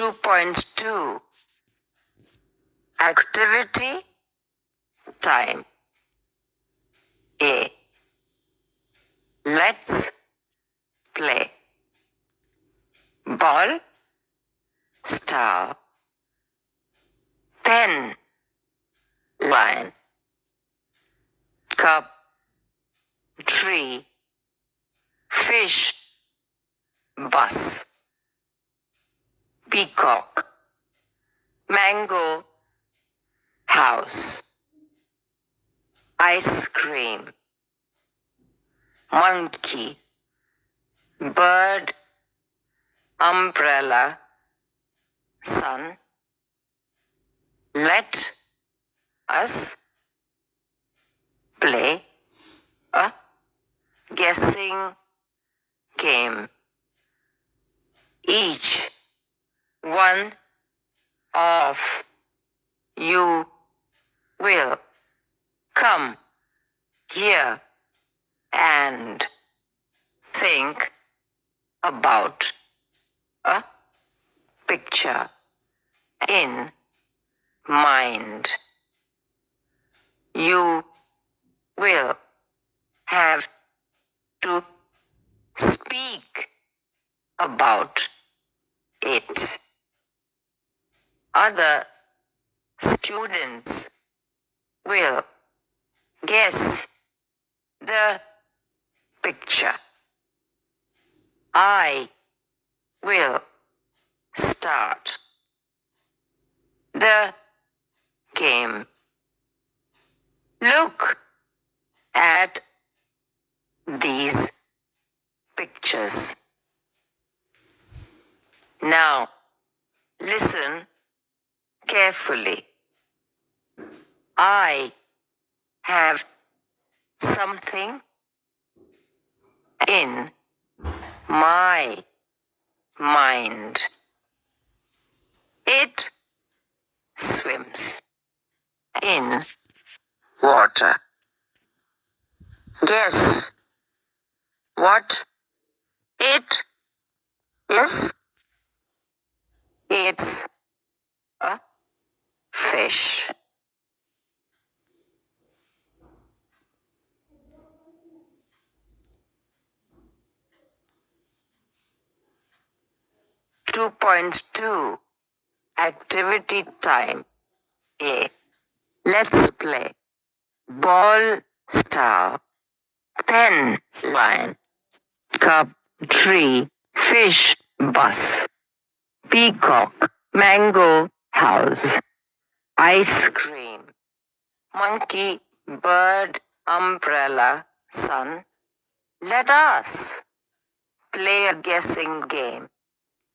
2.2 Activity Time. A. Let's play. Ball, star, pen, lion, cup, tree, fish, bus, peacock, mango, house, ice cream, monkey, bird, umbrella, sun. Let us play a guessing game. Each one of you will come here and think about a picture in mind. You will have to speak about it. Other students will guess the picture. I will start the game. Look at these pictures. Now, listen carefully. I have something in my mind. It swims in water. Guess what it is? It's a fish. Two point two Activity time. A. Let's play. Ball, star, pen, lion, cup, tree, fish, bus, peacock, mango, house, ice cream, monkey, bird, umbrella, sun. Let us play a guessing game.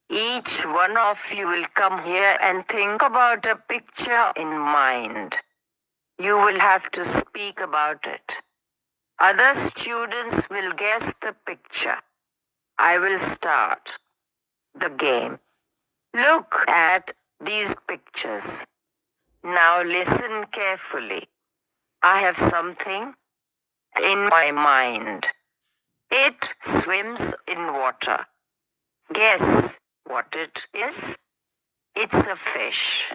Each one of you will come here and think about a picture in mind. You will have to speak about it. Other students will guess the picture. I will start the game. Look at these pictures. Now listen carefully. I have something in my mind. It swims in water. Guess what it is? It's a fish.